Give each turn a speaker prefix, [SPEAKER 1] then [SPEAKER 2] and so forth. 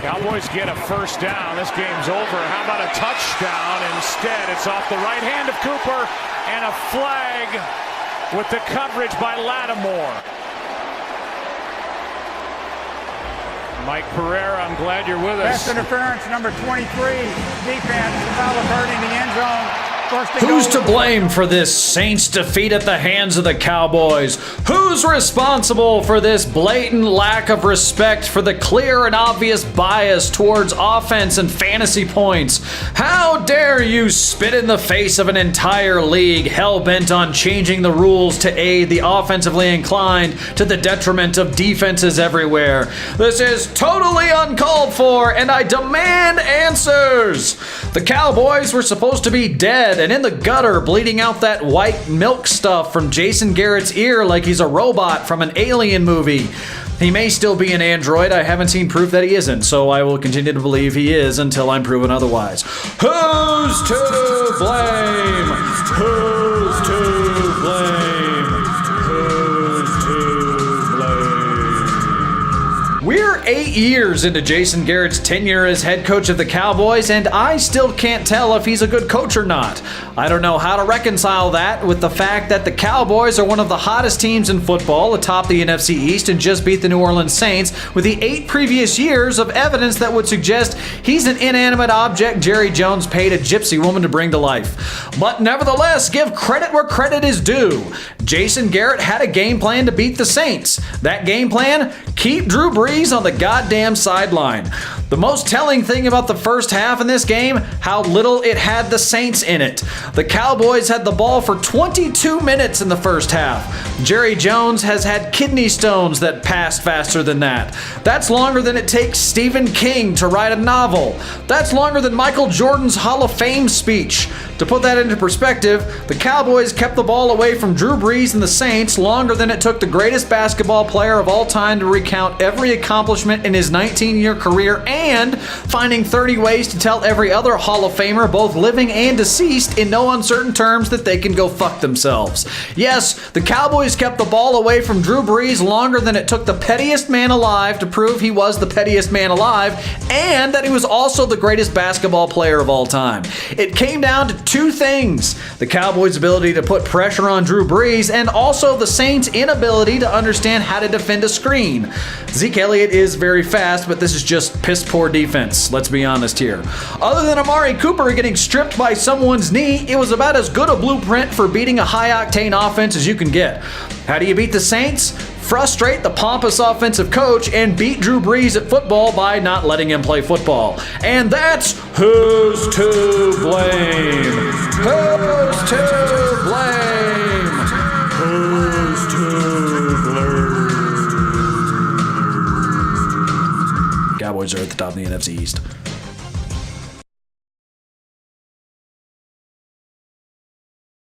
[SPEAKER 1] Cowboys get a first down. This game's over. How about a touchdown? Instead, it's off the right hand of Cooper and a flag with the coverage by Lattimore. Mike Pereira, I'm glad you're with us.
[SPEAKER 2] Pass interference, number 23, defense, foul occurred in the end zone.
[SPEAKER 3] Who's to blame for this Saints defeat at the hands of the Cowboys? Who's responsible for this blatant lack of respect for the clear and obvious bias towards offense and fantasy points? How dare you spit in the face of an entire league hell-bent on changing the rules to aid the offensively inclined to the detriment of defenses everywhere? This is totally uncalled for, and I demand answers! The Cowboys were supposed to be dead and in the gutter, bleeding out that white milk stuff from Jason Garrett's ear like he's a robot from an alien movie. He may still be an android. I haven't seen proof that he isn't, so I will continue to believe he is until I'm proven otherwise. Who's to blame? Who's to blame? Who's to blame? We're 8 years into Jason Garrett's tenure as head coach of the Cowboys, and I still can't tell if he's a good coach or not. I don't know how to reconcile that with the fact that the Cowboys are one of the hottest teams in football atop the NFC East and just beat the New Orleans Saints with the 8 previous years of evidence that would suggest he's an inanimate object Jerry Jones paid a gypsy woman to bring to life. But nevertheless, give credit where credit is due. Jason Garrett had a game plan to beat the Saints. That game plan? Keep Drew Brees on the goddamn sideline. The most telling thing about the first half in this game, how little it had the Saints in it. The Cowboys had the ball for 22 minutes in the first half. Jerry Jones has had kidney stones that passed faster than that. That's longer than it takes Stephen King to write a novel. That's longer than Michael Jordan's Hall of Fame speech. To put that into perspective, the Cowboys kept the ball away from Drew Brees and the Saints longer than it took the greatest basketball player of all time to recount every accomplishment in his 19-year career and finding 30 ways to tell every other Hall of Famer, both living and deceased, in no uncertain terms that they can go fuck themselves. Yes, the Cowboys kept the ball away from Drew Brees longer than it took the pettiest man alive to prove he was the pettiest man alive and that he was also the greatest basketball player of all time. It came down to 2 things: the Cowboys' ability to put pressure on Drew Brees and also the Saints' inability to understand how to defend a screen. Zeke Elliott is very fast, but this is just piss-poor defense. Let's be honest here. Other than Amari Cooper getting stripped by someone's knee, it was about as good a blueprint for beating a high-octane offense as you can get. How do you beat the Saints? Frustrate the pompous offensive coach and beat Drew Brees at football by not letting him play football. And that's who's to blame. Who's to blame? Who's to blame? Cowboys are at the top of the NFC East.